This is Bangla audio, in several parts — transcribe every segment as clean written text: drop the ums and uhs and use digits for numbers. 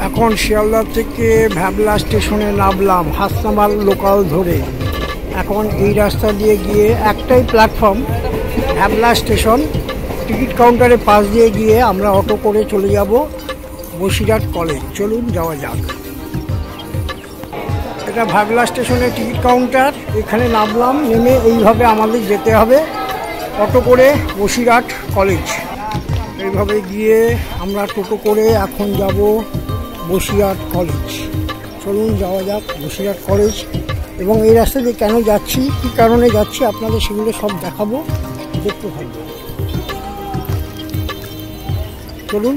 এখন শিয়ালদা থেকে ভ্যাবলা স্টেশনে নামলাম হাসনাবাদ লোকাল ধরে। এখন এই রাস্তা দিয়ে গিয়ে একটাই প্ল্যাটফর্ম ভ্যাবলা স্টেশন, টিকিট কাউন্টারের পাশ দিয়ে গিয়ে আমরা অটো করে চলে যাব বসিরহাট কলেজ। চলুন যাওয়া যাক। এটা ভ্যাবলা স্টেশনের টিকিট কাউন্টার। এখানে নামলাম, নেমে এইভাবে আমাদের যেতে হবে অটো করে বসিরহাট কলেজ। এইভাবে গিয়ে আমরা টোটো করে এখন যাব বসিরহাট কলেজ। চলুন যাওয়া যাক বসিরহাট কলেজ। এবং এই রাস্তা দিয়ে কেন যাচ্ছি, কী কারণে যাচ্ছি আপনাদের সেগুলো সব দেখাবো, দেখতে থাকবো। চলুন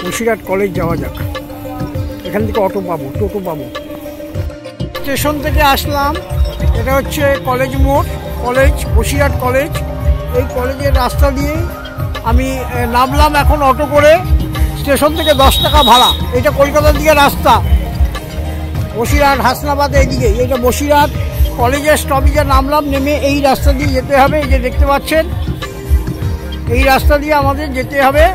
বসিরহাট কলেজ যাওয়া যাক। এখান থেকে অটো পাবো, টোটো পাবো। স্টেশন থেকে আসলাম, এটা হচ্ছে কলেজ মোড়, কলেজ বসিরহাট কলেজ। এই কলেজের রাস্তা দিয়েই আমি নামলাম এখন অটো করে। স্টেশন থেকে 10 টাকা ভাড়া। এটা কলকাতার দিকে রাস্তা, বসিরহাট হাসনাবাদ এইদিকে। এটা বসিরহাট কলেজের স্টপেজে নামলাম, নেমে এই রাস্তা দিয়ে যেতে হবে। এই যে দেখতে পাচ্ছেন, এই রাস্তা দিয়ে আমাদের যেতে হবে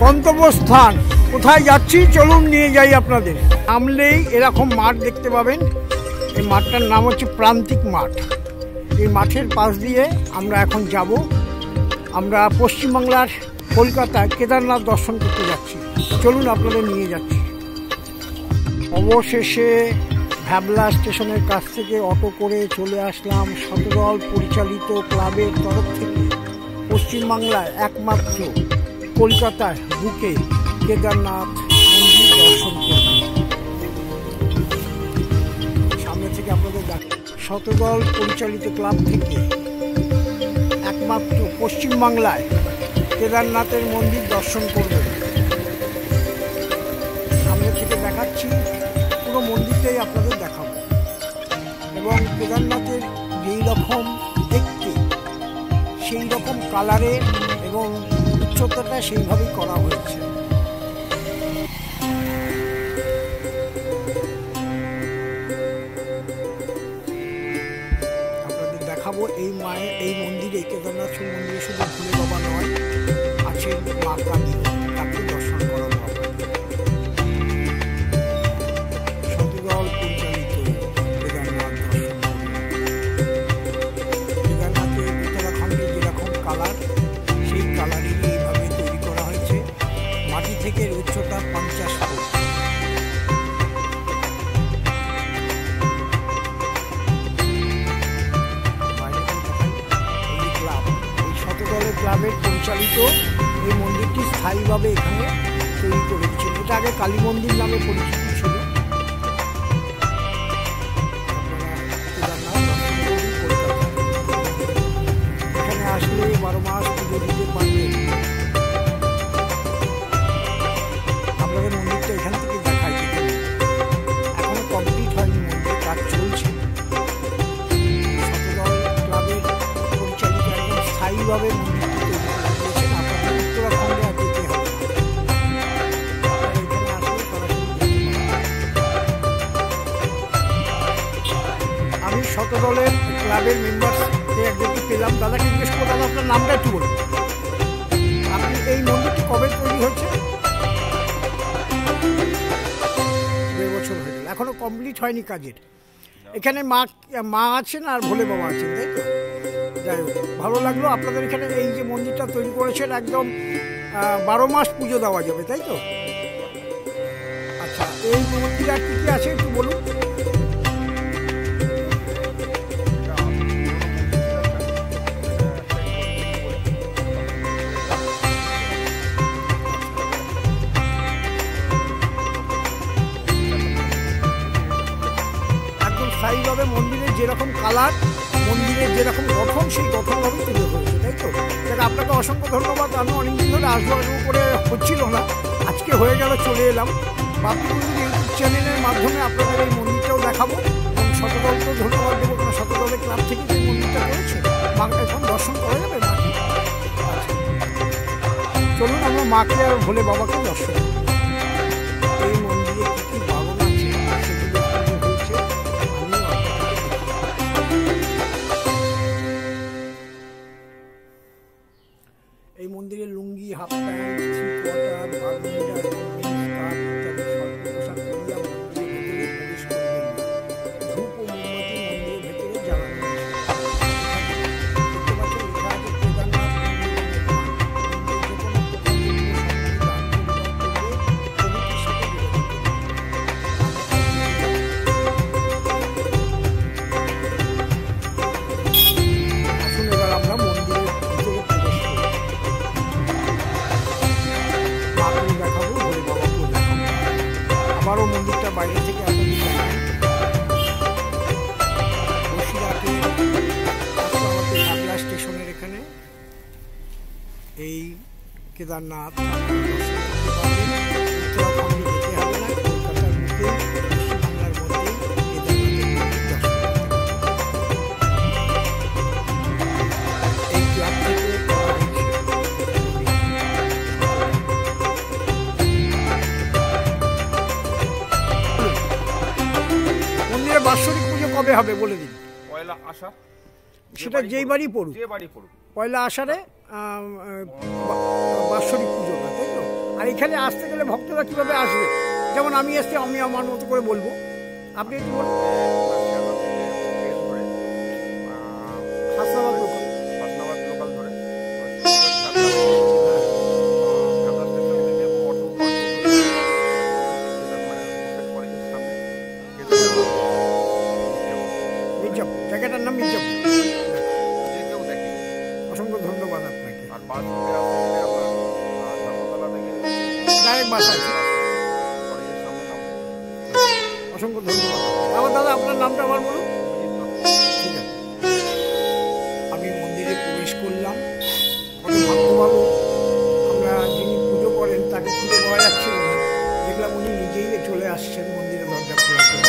গন্তব্যস্থান। কোথায় যাচ্ছি চলুন নিয়ে যাই আপনাদের। নামলেই এরকম মাঠ দেখতে পাবেন। এই মাঠটার নাম হচ্ছে প্রান্তিক মাঠ। এই মাঠের পাশ দিয়ে আমরা এখন যাব। আমরা পশ্চিমবাংলার কলকাতায় কেদারনাথ দর্শন করতে যাচ্ছি। চলুন আপনাদের নিয়ে যাচ্ছি। অবশেষে ভ্যাবলা স্টেশনের কাছ থেকে অটো করে চলে আসলাম শতদল পরিচালিত ক্লাবের তরফ থেকে পশ্চিমবাংলায় একমাত্র কলকাতার বুকে কেদারনাথ মন্দির দর্শন করব। সামনে থেকে আপনাদের দেখ, শতদল পরিচালিত ক্লাব থেকে একমাত্র পশ্চিমবাংলায় কেদারনাথের মন্দির দর্শন করবেন। সামনে থেকে দেখাচ্ছি, পুরো মন্দিরটাই আপনাদের দেখাবো। এবং কেদারনাথের যেই রকম দেখতে সেই রকম কালারের এবং উচ্চতাটা সেইভাবেই করা হয়েছে। আপনাদের দেখাবো এই মায়ের এই মন্দিরে, কেদারনাথ মন্দিরে শুধু ভোলে বাবা নয়, আছে মা কালী, তাকে দর্শন করাবো। শতদল পরিচালিত কেদারনাথ দর্শন। কেদারনাথের উত্তরাখণ্ডে যেরকম কালার, সেই কালারই এইভাবে তৈরি করা হয়েছে। মাটি থেকে উচ্চতা 50 ফুট। ক্লাবের পরিচালিত এই মন্দিরটি স্থায়ীভাবে এখানে তৈরি করে দিচ্ছেন। এটা আগে কালী মন্দির নামে পরিচিত ছিল। এখানে আসলে 12 মাস পুজো দিতে পারবেন। আপনাদের মন্দিরটা এখান থেকে দেখাই যেতে, এখনো কমপ্লিট হয়নি, মন্দির কাজ চলছে। শতদল ক্লাবের পরিচালিত একদম স্থায়ীভাবে শতদলের ক্লাবের মেম্বারকে একজনকে পেলাম। দাদাকে জিজ্ঞেস করবো, দাদা আপনার নামটা একটু বলুন। আপনি এই মন্দিরটি কবে তৈরি হচ্ছে? 2 বছর হয়ে গেল, এখনো কমপ্লিট হয়নি কাজের। এখানে মা আছেন আর ভোলে বাবা আছেন, তাই তো? যাই হোক, ভালো লাগলো। আপনাদের এখানে এই যে মন্দিরটা তৈরি করেছেন, একদম 12 মাস পুজো দেওয়া যাবে, তাই তো? আচ্ছা, এই মন্দিরে আর কি কি আছে একটু বলুন। স্থায়ীভাবে মন্দিরের যেরকম কালার, মন্দিরের যেরকম গঠন, সেই গঠনভাবেই তুলে ধরেছে, তাই তো? যাক, আপনাকে অসংখ্য ধন্যবাদ। আমি অনেকদিন ধরে আসবো করে হচ্ছিল না, আজকে হয়ে গেল, চলে এলাম। বাপি ইউটিউব চ্যানেলের মাধ্যমে আপনাদের এই মন্দিরটাও দেখাবো এবং শতদলকেও ধন্যবাদ দেবো, কারণ শতদলের ক্লাব থেকে যে মন্দিরটা করেছে, মাকে এখন দর্শন করা যাবে মাকে। চলুন আমরা মাকে আর ভোলে বাবাকে দর্শন করি। এই মন্দিরে কী কী বাবন আছে সেগুলো হয়েছে এই মন্দিরে লুঙ্গি, হাফ প্যান্ট, 3/4, বারমুন্ডা, স্কার্ট ইত্যাদি আবারও মন্দিরটা বাইরে থেকে আপনাদের দেখাই। বসিরহাটে আমাদের স্টেশনের এখানে এই কেদারনাথ উত্তরাখণ্ডে যেতে হবে না, কলকাতার বুকে পশ্চিমবাংলার মধ্যেই কেদারনাথের এই ক্লাব থেকে মন্দিরে বাৎসরিক পুজো কবে হবে বলে দিন। পয়লা আষাঢ়, সেটা যেই বাড়ি পড়ুক, পয়লা আষাঢ়ে বাৎসরিক পুজো, তাই তো? আর এখানে আসতে গেলে ভক্তরা কিভাবে আসবে? যেমন আমি আসতে আমি আমার মতো করে বলবো, আপনি একটু বলুন। হাসনাবাদ লোকাল ধরে মির্জাপুর, জায়গাটার নাম মির্জাপুর। অসংখ্য ধন্যবাদ আপনাকে। ডাইরেক্ট বাস আছে, অসংখ্য ধন্যবাদ। আবার দাদা আপনার নামটা আবার বলুন। ঠিক আছে, আমি মন্দিরে প্রবেশ করলাম। কত ভাগ্যবাবু, আমরা যিনি পুজো করেন তাকে খুঁজে পাওয়া যাচ্ছিল না, দেখলাম উনি নিজেই চলে আসছেন মন্দিরে দরজা খোলার জন্য।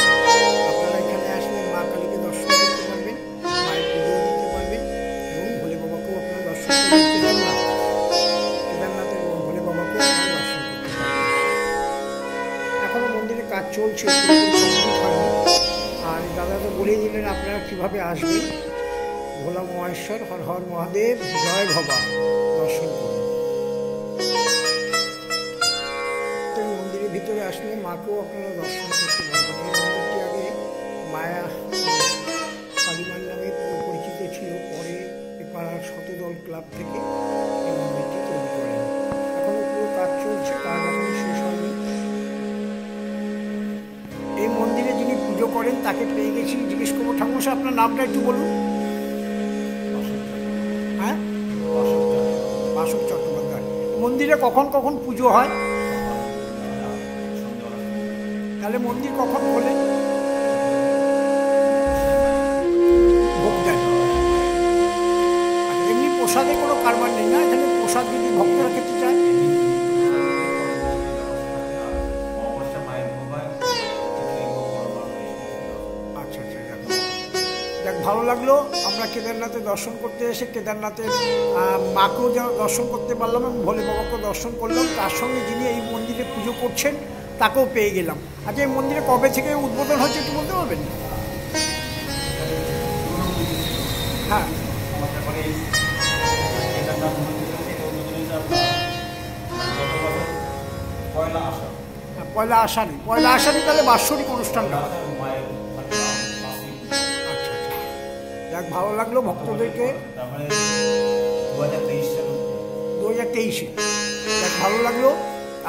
আপনারা এখানে আসলে মা কালীকে দর্শন করতে পারবেন, মায়ের পুজো দিতে পারবেন এবং ভোলে বাবাকেও আপনারা দর্শন করতে পারবেন। কেদারনাথের ভোলে বাবাকেও আপনারা দর্শন করতে পারবেন। এখনো মন্দিরে কাজ চলছে, আর দাদা তো বলেই দিলেন আপনারা কীভাবে আসবেন। ভোলা মহেশ্বর, হর হর মহাদেব, জয় ভবা, দর্শন করুন। তো মন্দিরের ভিতরে আসলে মাকেও আপনারা দর্শন করতে পারবেন। এই মন্দিরটি আগে মায়া কালীমার নামে পরিচিত ছিল, পরে পাড়ার শতদল ক্লাব থেকে এই মন্দিরটি তৈরি করেন। এখনো পুরো কাজ চলছে, কাজ এখনো শেষ হয়নি। এই মন্দিরে যিনি পুজো করেন তাকে পেয়ে গেছি, জিজ্ঞেস করবো। ঠাকুমশাই আপনার নামটা একটু বলুন। হ্যাঁ, বাসক চট্টোপাধ্যায়। মন্দিরে কখন কখন পুজো হয়? তাহলে মন্দির কখন খোলে? ভোগ দেন। এমনি প্রসাদে কোনো কারবার নেই না এখানে? প্রসাদ যদি ভক্তরা খেতে চায়? আচ্ছা আচ্ছা, যাক ভালো লাগলো। আমরা কেদারনাথে দর্শন করতে এসে কেদারনাথের মাকেও দর্শন করতে পারলাম এবং ভোলে বাবাকেও দর্শন করলাম। তার সঙ্গে যিনি এই মন্দিরে পুজো করছেন তাকেও পেয়ে গেলাম। আচ্ছা, এই মন্দিরে কবে থেকে উদ্বোধন হচ্ছে একটু বলতে পারবেন? হ্যাঁ, পয়লা আষাঢ়ে। পয়লা আষাঢ়ে তাহলে বাৎসরিক অনুষ্ঠানটা। আচ্ছা আচ্ছা, যাক ভালো লাগলো ভক্তদেরকে। 2023-এ যাক ভালো লাগলো।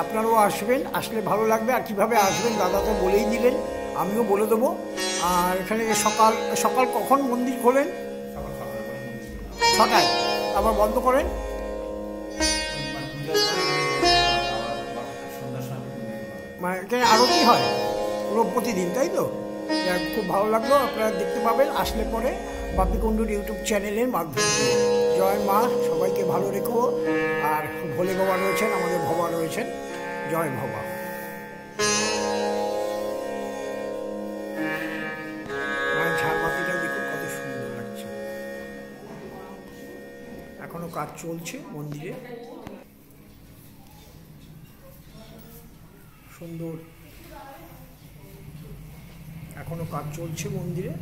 আপনারাও আসবেন, আসলে ভালো লাগবে। আর কীভাবে আসবেন দাদা তো বলেই দিলেন, আমিও বলে দেবো। আর এখানে সকাল সকাল কখন মন্দির খোলেন? 6টায়। আবার বন্ধ করেন? মানে এখানে আরতি হয় প্রতিদিন, তাই তো? খুব ভালো লাগলো। আপনারা দেখতে পাবেন আসলে পরে বাপিকুণ্ডুর ইউটিউব চ্যানেলের মাধ্যমে। জয় মা, সবাইকে ভালো রেখো। আর ভোলে বাবা রয়েছেন, আমাদের ভবা রয়েছেন, জয় ভবা। মায়ের ঝাড়বাতিটা দেখুন কত সুন্দর লাগছে। এখনো কাজ চলছে মন্দিরে, সুন্দর এখনো কাজ চলছে মন্দিরে।